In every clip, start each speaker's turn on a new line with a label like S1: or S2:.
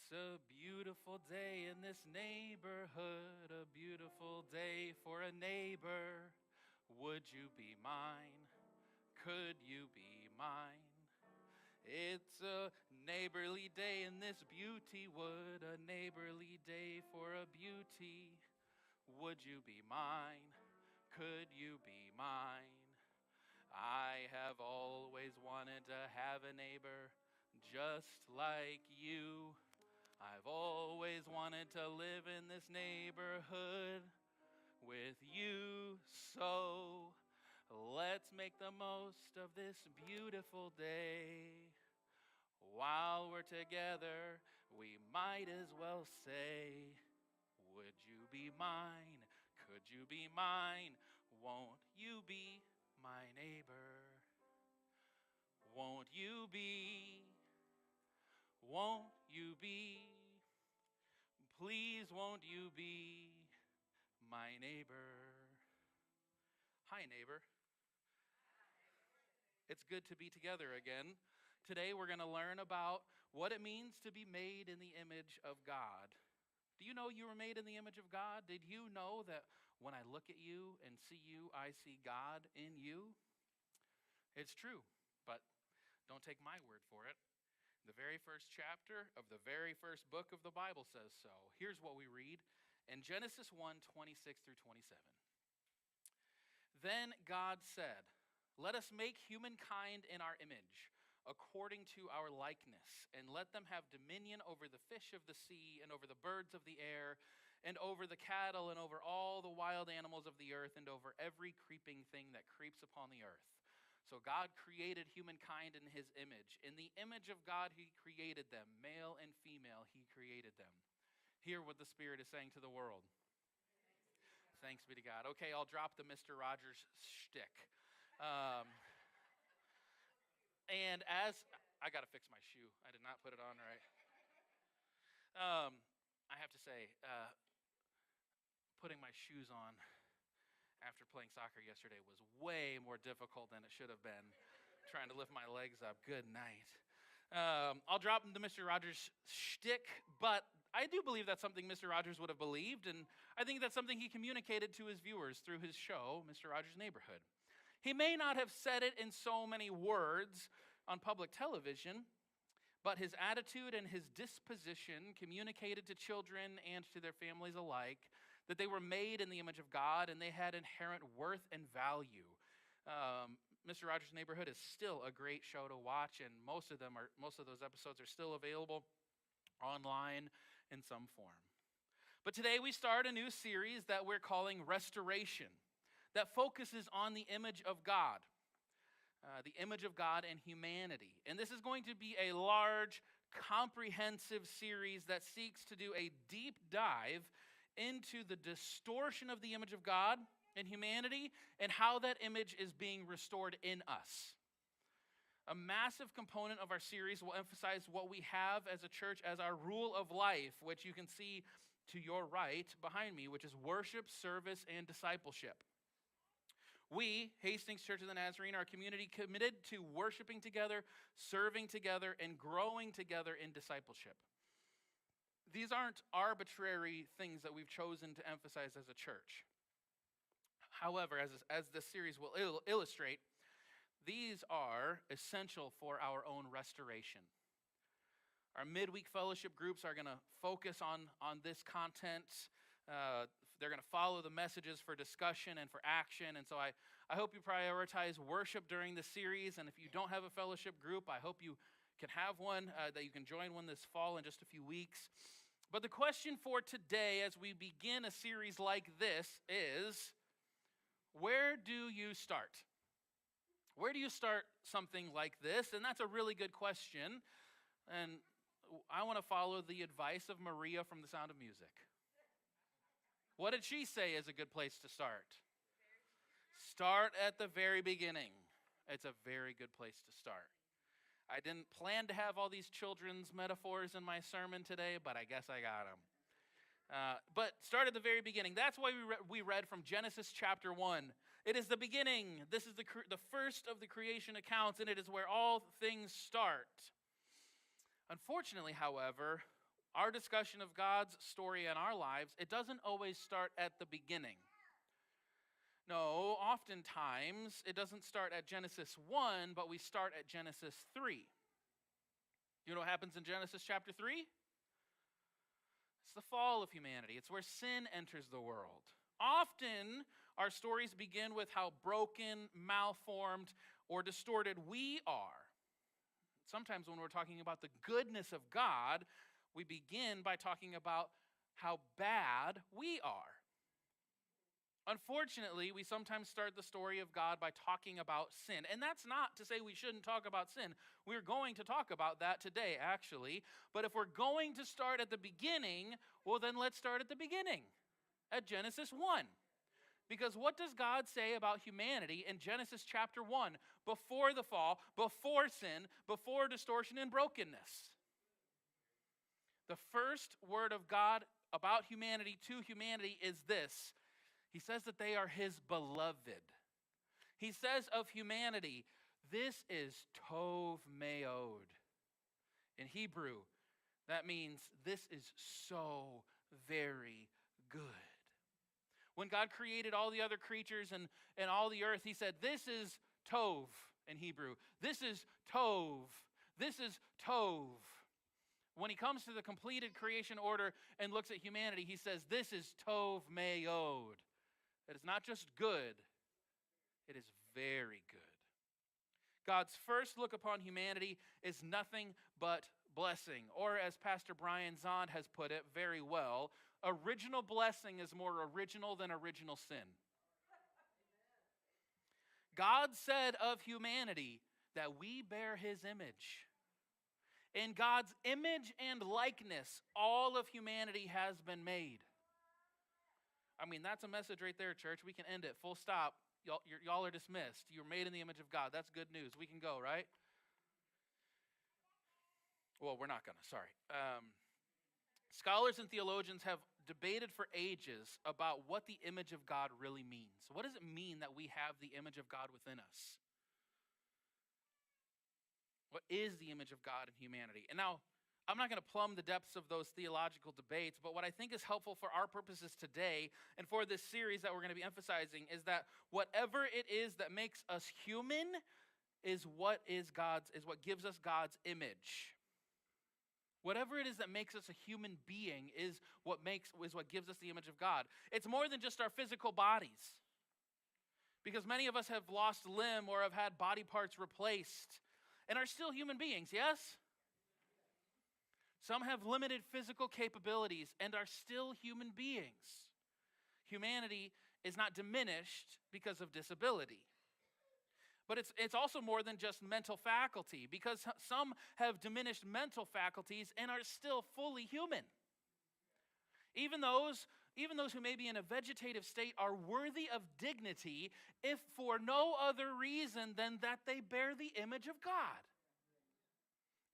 S1: It's a beautiful day in this neighborhood, a beautiful day for a neighbor. Would you be mine? Could you be mine? It's a neighborly day in this beauty wood, a neighborly day for a beauty. Would you be mine? Could you be mine? I have always wanted to have a neighbor just like you. I've always wanted to live in this neighborhood with you. So let's make the most of this beautiful day. While we're together, we might as well say, would you be mine? Could you be mine? Won't you be my neighbor? Won't you be? Won't you be? Please won't you be my neighbor? Hi, neighbor. It's good to be together again. Today we're going to learn about what it means to be made in the image of God. Do you know you were made in the image of God? Did you know that when I look at you and see you, I see God in you? It's true, but don't take my word for it. The very first chapter of the very first book of the Bible says so. Here's what we read in Genesis 1:26 through 27. Then God said, "Let us make humankind in our image, according to our likeness, and let them have dominion over the fish of the sea, and over the birds of the air, and over the cattle, and over all the wild animals of the earth, and over every creeping thing that creeps upon the earth." So God created humankind in his image. In the image of God, he created them. Male and female, he created them. Hear what the Spirit is saying to the world. Thanks be to God. Okay, I'll drop the Mr. Rogers shtick. Um, and as I got to fix my shoe, I did not put it on right. I have to say, putting my shoes on after playing soccer yesterday was way more difficult than it should have been. Trying to lift my legs up. Good night. I'll drop the Mr. Rogers shtick, but I do believe that's something Mr. Rogers would have believed, and I think that's something he communicated to his viewers through his show, Mr. Rogers' Neighborhood. He may not have said it in so many words on public television, but his attitude and his disposition communicated to children and to their families alike that they were made in the image of God and they had inherent worth and value. Mr. Rogers' Neighborhood is still a great show to watch, and most of those episodes are still available online in some form. But today we start a new series that we're calling Restoration, that focuses on the image of God. The image of God and humanity. And this is going to be a large, comprehensive series that seeks to do a deep dive into the distortion of the image of God and humanity and how that image is being restored in us. A massive component of our series will emphasize what we have as a church as our rule of life, which you can see to your right behind me, which is worship, service, and discipleship. We, Hastings Church of the Nazarene, are a community committed to worshiping together, serving together, and growing together in discipleship. These aren't arbitrary things that we've chosen to emphasize as a church. However, as this series will illustrate, these are essential for our own restoration. Our midweek fellowship groups are going to focus on this content. They're going to follow the messages for discussion and for action. And so I hope you prioritize worship during the series. And if you don't have a fellowship group, I hope you can have one, that you can join one this fall in just a few weeks. But the question for today as we begin a series like this is, where do you start? Where do you start something like this? And that's a really good question. And I want to follow the advice of Maria from The Sound of Music. What did she say is a good place to start? Start at the very beginning. It's a very good place to start. I didn't plan to have all these children's metaphors in my sermon today, but I guess I got them. But start at the very beginning. That's why we read from Genesis chapter 1. It is the beginning. This is the first of the creation accounts, and it is where all things start. Unfortunately, however, Our discussion of God's story in our lives, it doesn't always start at the beginning. No, oftentimes it doesn't start at Genesis 1, but we start at Genesis 3. You know what happens in Genesis chapter 3? It's the fall of humanity. It's where sin enters the world. Often, our stories begin with how broken, malformed, or distorted we are. Sometimes when we're talking about the goodness of God, we begin by talking about how bad we are. Unfortunately, we sometimes start the story of God by talking about sin. And that's not to say we shouldn't talk about sin. We're going to talk about that today, actually. But if we're going to start at the beginning, well, then let's start at the beginning, at Genesis 1. Because what does God say about humanity in Genesis chapter 1, before the fall, before sin, before distortion and brokenness? The first word of God about humanity to humanity is this. He says that they are his beloved. He says of humanity, this is tov meod. In Hebrew, that means this is so very good. When God created all the other creatures and all the earth, he said, this is tov in Hebrew. This is tov. This is tov. When he comes to the completed creation order and looks at humanity, he says, this is tov meod. It is not just good, it is very good. God's first look upon humanity is nothing but blessing. Or as Pastor Brian Zond has put it very well, original blessing is more original than original sin. God said of humanity that we bear his image. In God's image and likeness, all of humanity has been made. I mean, that's a message right there, church. We can end it. Full stop. Y'all are dismissed. You're made in the image of God. That's good news. We can go, right? Well, we're not going to. Sorry. Scholars and theologians have debated for ages about what the image of God really means. What does it mean that we have the image of God within us? What is the image of God in humanity? And now, I'm not going to plumb the depths of those theological debates, but what I think is helpful for our purposes today and for this series that we're going to be emphasizing is that whatever it is that makes us human is what gives us God's image. Whatever it is that makes us a human being is what gives us the image of God. It's more than just our physical bodies. Because many of us have lost limb or have had body parts replaced and are still human beings, yes? Some have limited physical capabilities and are still human beings. Humanity is not diminished because of disability. But it's also more than just mental faculty, because some have diminished mental faculties and are still fully human. Even those who may be in a vegetative state are worthy of dignity if for no other reason than that they bear the image of God.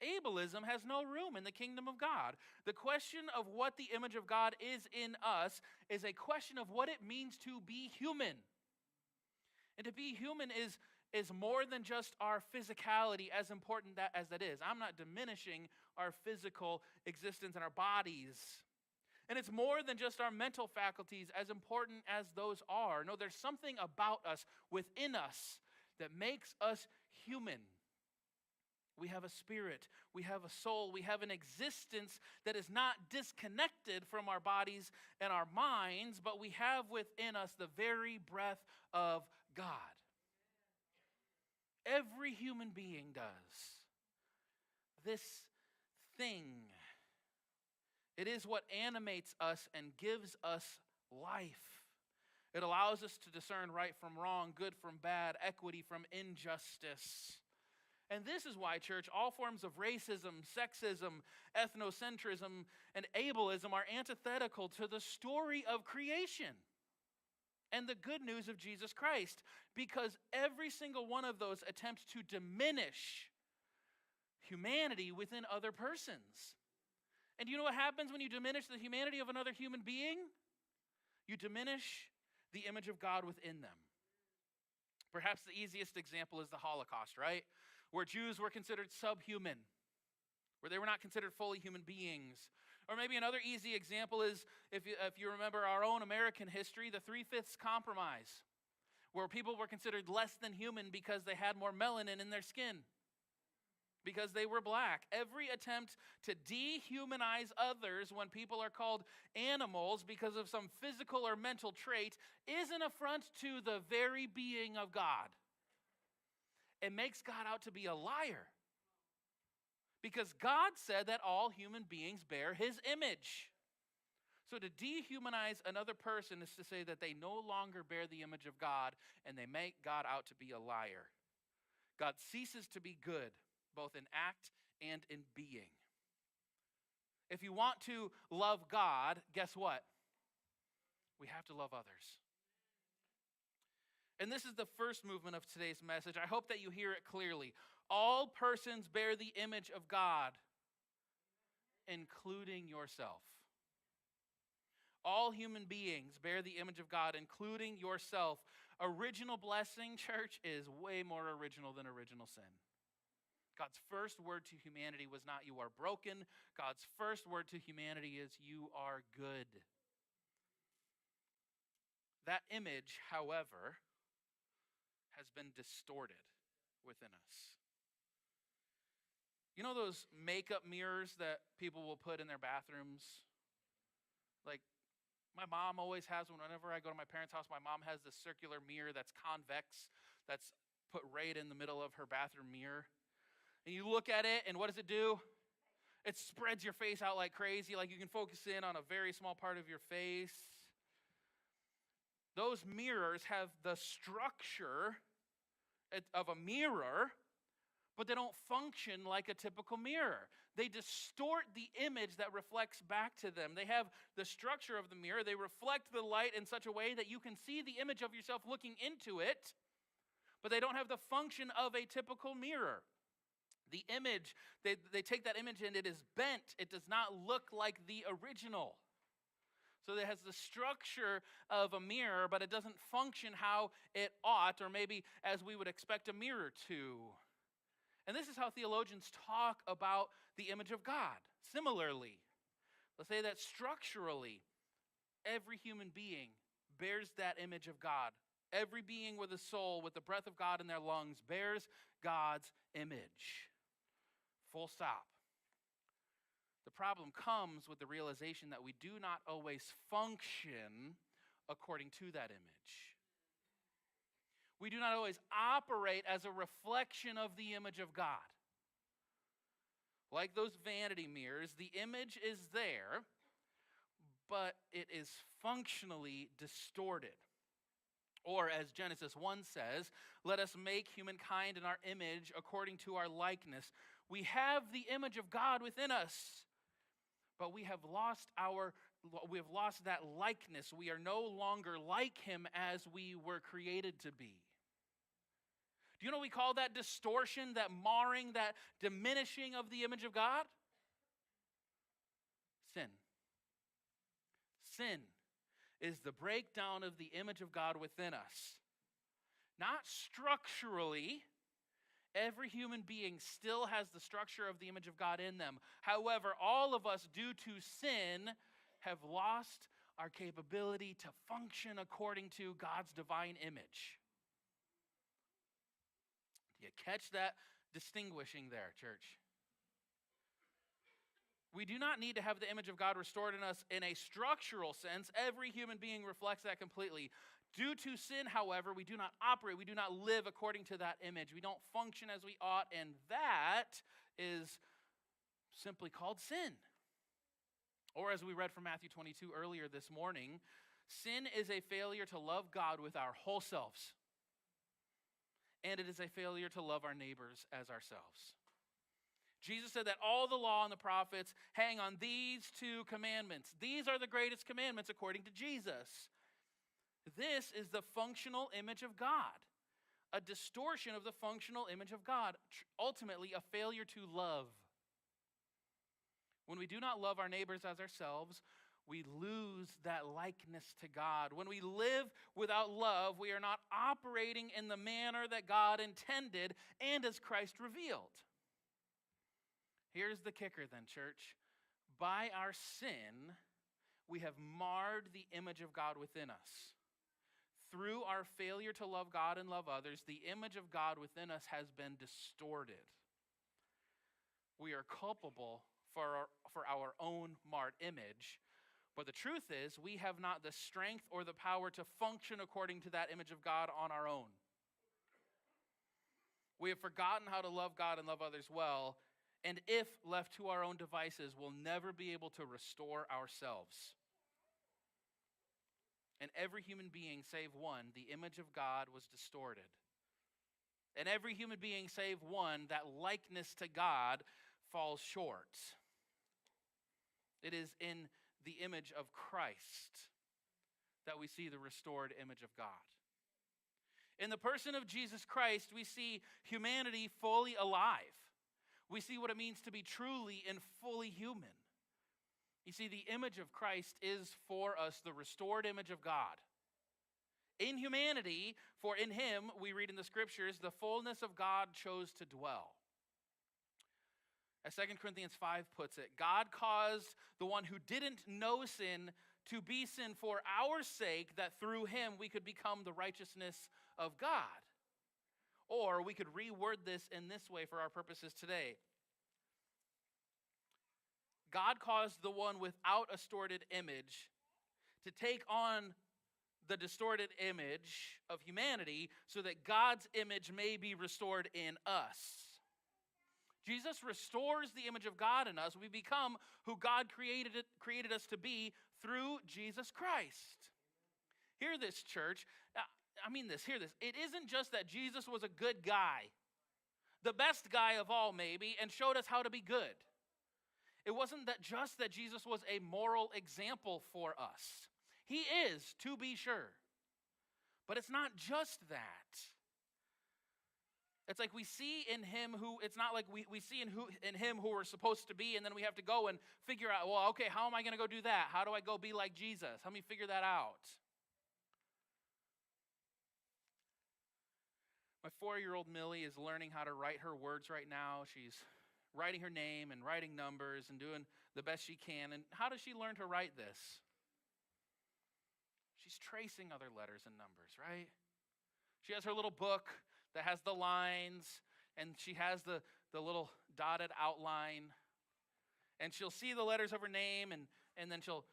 S1: Ableism has no room in the kingdom of God. The question of what the image of God is in us is a question of what it means to be human. And to be human is more than just our physicality, as important as that is. I'm not diminishing our physical existence and our bodies. And it's more than just our mental faculties, as important as those are. No, there's something about us, within us, that makes us human. We have a spirit, we have a soul, we have an existence that is not disconnected from our bodies and our minds, but we have within us the very breath of God. Every human being does. This thing, it is what animates us and gives us life. It allows us to discern right from wrong, good from bad, equity from injustice. And this is why, church, all forms of racism, sexism, ethnocentrism, and ableism are antithetical to the story of creation and the good news of Jesus Christ, because every single one of those attempts to diminish humanity within other persons. And you know what happens when you diminish the humanity of another human being? You diminish the image of God within them. Perhaps the easiest example is the Holocaust, right? Where Jews were considered subhuman, where they were not considered fully human beings. Or maybe another easy example is if you remember our own American history, the Three-Fifths Compromise, where people were considered less than human because they had more melanin in their skin, because they were black. Every attempt to dehumanize others when people are called animals because of some physical or mental trait is an affront to the very being of God. It makes God out to be a liar. Because God said that all human beings bear his image. So to dehumanize another person is to say that they no longer bear the image of God and they make God out to be a liar. God ceases to be good, both in act and in being. If you want to love God, guess what? We have to love others. And this is the first movement of today's message. I hope that you hear it clearly. All persons bear the image of God, including yourself. All human beings bear the image of God, including yourself. Original blessing, church, is way more original than original sin. God's first word to humanity was not "you are broken." God's first word to humanity is "you are good." That image, however, has been distorted within us. You know those makeup mirrors that people will put in their bathrooms? Like, my mom always has one. Whenever I go to my parents' house, my mom has this circular mirror that's convex, that's put right in the middle of her bathroom mirror. And you look at it, and what does it do? It spreads your face out like crazy, like you can focus in on a very small part of your face. Those mirrors have the structure of a mirror, but they don't function like a typical mirror. They distort the image that reflects back to them. They have the structure of the mirror. They reflect the light in such a way that you can see the image of yourself looking into it, but they don't have the function of a typical mirror. The image, they take that image and it is bent. It does not look like the original. So it has the structure of a mirror, but it doesn't function how it ought, or maybe as we would expect a mirror to. And this is how theologians talk about the image of God. Similarly, let's say that structurally, every human being bears that image of God. Every being with a soul, with the breath of God in their lungs, bears God's image. Full stop. The problem comes with the realization that we do not always function according to that image. We do not always operate as a reflection of the image of God. Like those vanity mirrors, the image is there, but it is functionally distorted. Or as Genesis 1 says, "Let us make humankind in our image according to our likeness." We have the image of God within us, but we have lost that likeness. We are no longer like him as we were created to be. Do you know what we call that distortion, that marring, that diminishing of the image of God? Sin. Sin is the breakdown of the image of God within us. Not structurally. Every human being still has the structure of the image of God in them. However, all of us, due to sin, have lost our capability to function according to God's divine image. Do you catch that distinguishing there, church? We do not need to have the image of God restored in us in a structural sense. Every human being reflects that completely. Due to sin, however, we do not operate, we do not live according to that image. We don't function as we ought, and that is simply called sin. Or as we read from Matthew 22 earlier this morning, sin is a failure to love God with our whole selves. And it is a failure to love our neighbors as ourselves. Jesus said that all the law and the prophets hang on these two commandments. These are the greatest commandments according to Jesus. This is the functional image of God, a distortion of the functional image of God, ultimately a failure to love. When we do not love our neighbors as ourselves, we lose that likeness to God. When we live without love, we are not operating in the manner that God intended and as Christ revealed. Here's the kicker then, church. By our sin, we have marred the image of God within us. Through our failure to love God and love others, the image of God within us has been distorted. We are culpable for our own marred image, but the truth is we have not the strength or the power to function according to that image of God on our own. We have forgotten how to love God and love others well, and if left to our own devices, we'll never be able to restore ourselves. And every human being, save one, the image of God was distorted. And every human being, save one, that likeness to God falls short. It is in the image of Christ that we see the restored image of God. In the person of Jesus Christ, we see humanity fully alive. We see what it means to be truly and fully human. You see, the image of Christ is for us the restored image of God. In humanity, for in him, we read in the scriptures, the fullness of God chose to dwell. As 2 Corinthians 5 puts it, God caused the one who didn't know sin to be sin for our sake, that through him we could become the righteousness of God. Or we could reword this in this way for our purposes today. God caused the one without a distorted image to take on the distorted image of humanity so that God's image may be restored in us. Jesus restores the image of God in us. We become who God created us to be through Jesus Christ. Hear this, church. Hear this. It isn't just that Jesus was a good guy, the best guy of all maybe, and showed us how to be good. It wasn't just that Jesus was a moral example for us. He is, to be sure. But it's not just that. It's like we see in him who, it's not like we see in him who we're supposed to be, and then we have to go and figure out, well, okay, how am I going to go do that? How do I go be like Jesus? Help me figure that out. My 4-year-old Millie is learning how to write her words right now. She's writing her name and writing numbers and doing the best she can. And how does she learn to write this? She's tracing other letters and numbers, right? She has her little book that has the lines, and she has the little dotted outline. And she'll see the letters of her name, and then she'll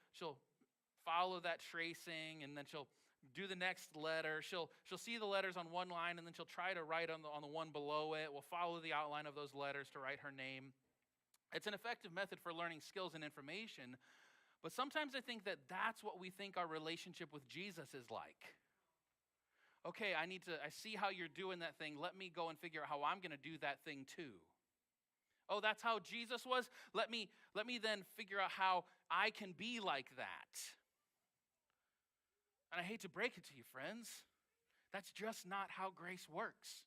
S1: follow that tracing, and then she'll do the next letter. She'll see the letters on one line, and then she'll try to write on the one below it. We'll follow the outline of those letters to write her name. It's an effective method for learning skills and information, but sometimes I think that that's what we think our relationship with Jesus is like. Okay, I see how you're doing that thing. Let me go and figure out how I'm going to do that thing too. Oh, that's how Jesus was? Let me then figure out how I can be like that. And I hate to break it to you, friends. That's just not how grace works.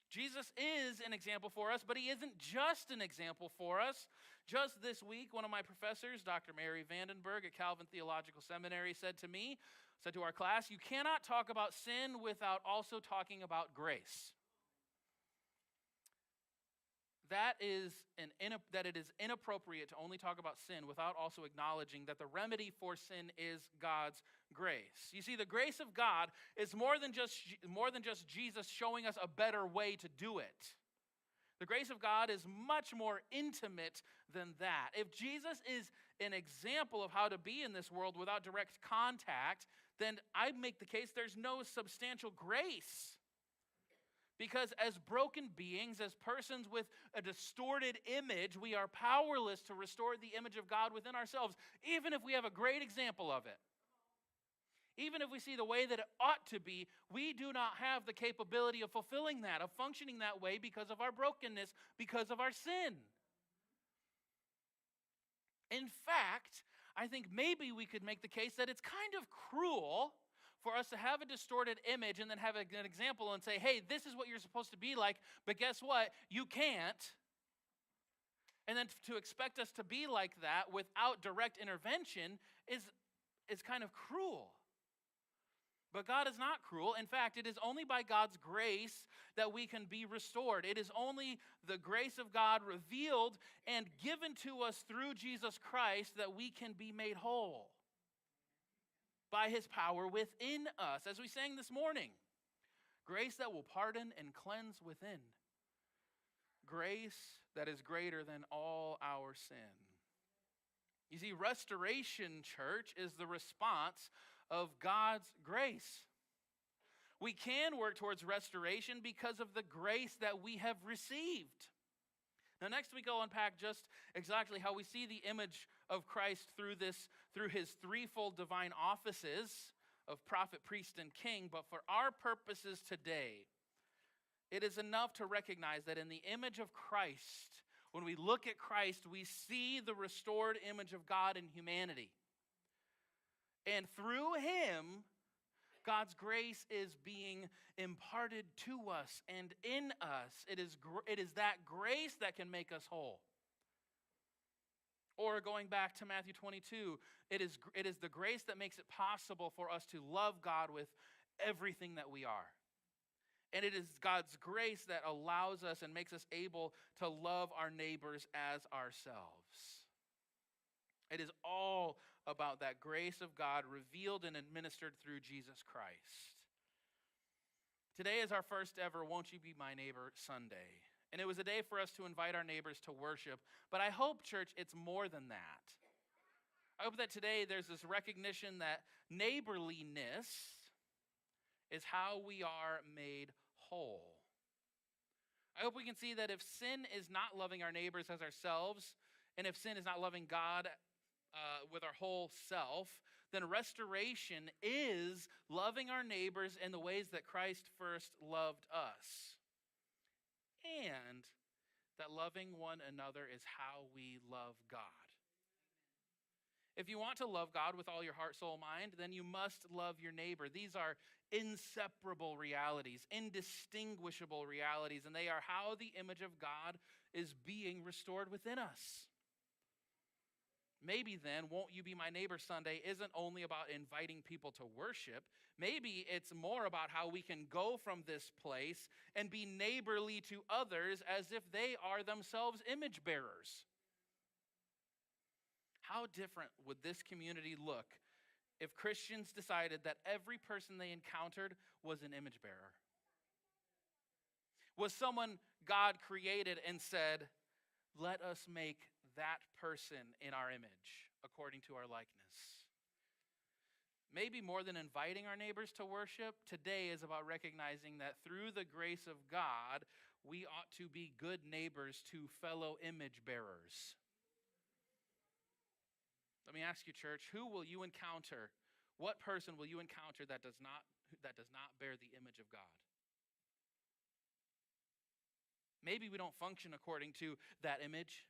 S1: Jesus is an example for us, but he isn't just an example for us. Just this week, one of my professors, Dr. Mary Vandenberg at Calvin Theological Seminary, said to our class, you cannot talk about sin without also talking about grace. That it is inappropriate to only talk about sin without also acknowledging that the remedy for sin is God's grace. You see, the grace of God is more than just Jesus showing us a better way to do it. The grace of God is much more intimate than that. If Jesus is an example of how to be in this world without direct contact, then I'd make the case there's no substantial grace. Because as broken beings, as persons with a distorted image, we are powerless to restore the image of God within ourselves, even if we have a great example of it. Even if we see the way that it ought to be, we do not have the capability of fulfilling that, of functioning that way because of our brokenness, because of our sin. In fact, I think maybe we could make the case that it's kind of cruel for us to have a distorted image and then have an example and say, hey, this is what you're supposed to be like, but guess what? You can't. And then to expect us to be like that without direct intervention is kind of cruel. But God is not cruel. In fact, it is only by God's grace that we can be restored. It is only the grace of God revealed and given to us through Jesus Christ that we can be made whole by his power within us. As we sang this morning, grace that will pardon and cleanse within. Grace that is greater than all our sin. You see, restoration, church, is the response of God's grace. We can work towards restoration because of the grace that we have received. Now, next week I'll unpack just exactly how we see the image of Christ through his threefold divine offices of prophet, priest, and king. But for our purposes today, it is enough to recognize that in the image of Christ, when we look at Christ, we see the restored image of God in humanity. And through him, God's grace is being imparted to us and in us. It is that grace that can make us whole. Or going back to Matthew 22, it is the grace that makes it possible for us to love God with everything that we are. And it is God's grace that allows us and makes us able to love our neighbors as ourselves. It is all about that grace of God revealed and administered through Jesus Christ. Today is our first ever Won't You Be My Neighbor Sunday. And it was a day for us to invite our neighbors to worship. But I hope, church, it's more than that. I hope that today there's this recognition that neighborliness is how we are made whole. I hope we can see that if sin is not loving our neighbors as ourselves, and if sin is not loving God with our whole self, then restoration is loving our neighbors in the ways that Christ first loved us. And that loving one another is how we love God. If you want to love God with all your heart, soul, mind, then you must love your neighbor. These are inseparable realities, indistinguishable realities, and they are how the image of God is being restored within us. Maybe then, Won't You Be My Neighbor Sunday isn't only about inviting people to worship. Maybe it's more about how we can go from this place and be neighborly to others as if they are themselves image bearers. How different would this community look if Christians decided that every person they encountered was an image bearer? Was someone God created and said, let us make that person in our image, according to our likeness? Maybe more than inviting our neighbors to worship, today is about recognizing that through the grace of God, we ought to be good neighbors to fellow image bearers. Let me ask you, church, who will you encounter? What person will you encounter that does not bear the image of God? Maybe we don't function according to that image.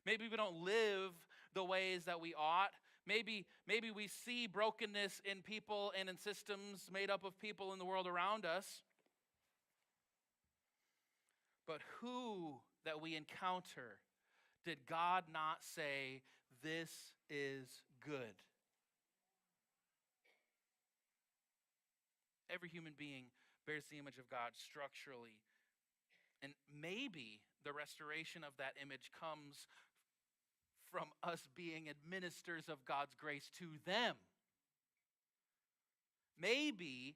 S1: Maybe we don't live the ways that we ought. Maybe we see brokenness in people and in systems made up of people in the world around us. But who that we encounter did God not say, this is good? Every human being bears the image of God structurally. And maybe the restoration of that image comes from us being administrators of God's grace to them. Maybe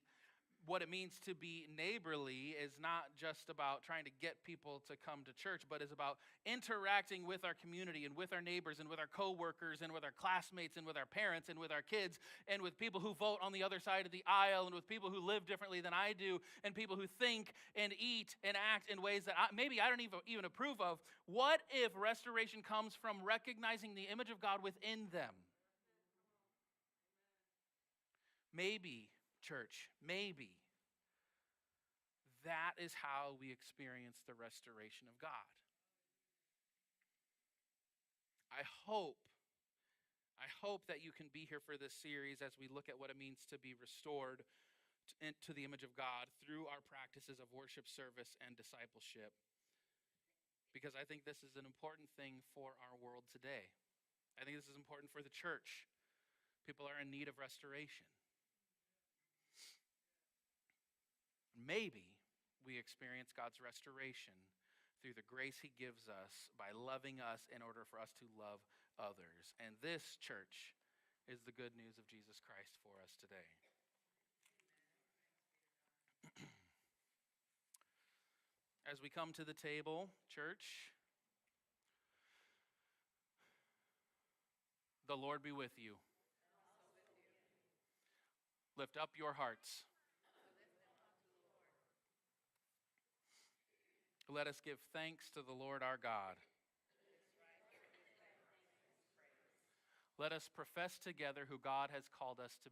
S1: what it means to be neighborly is not just about trying to get people to come to church, but is about interacting with our community and with our neighbors and with our coworkers and with our classmates and with our parents and with our kids and with people who vote on the other side of the aisle and with people who live differently than I do and people who think and eat and act in ways that maybe I don't even approve of. What if restoration comes from recognizing the image of God within them? Maybe, church, maybe that is how we experience the restoration of God. I hope that you can be here for this series as we look at what it means to be restored to the image of God through our practices of worship, service, and discipleship. Because I think this is an important thing for our world today. I think this is important for the church. People are in need of restoration. maybe we experience God's restoration through the grace he gives us by loving us in order for us to love others. And this, church, is the good news of Jesus Christ for us today. As we come to the table, church, the Lord be with you. Lift up your hearts. Let us give thanks to the Lord our God. Let us profess together who God has called us to be.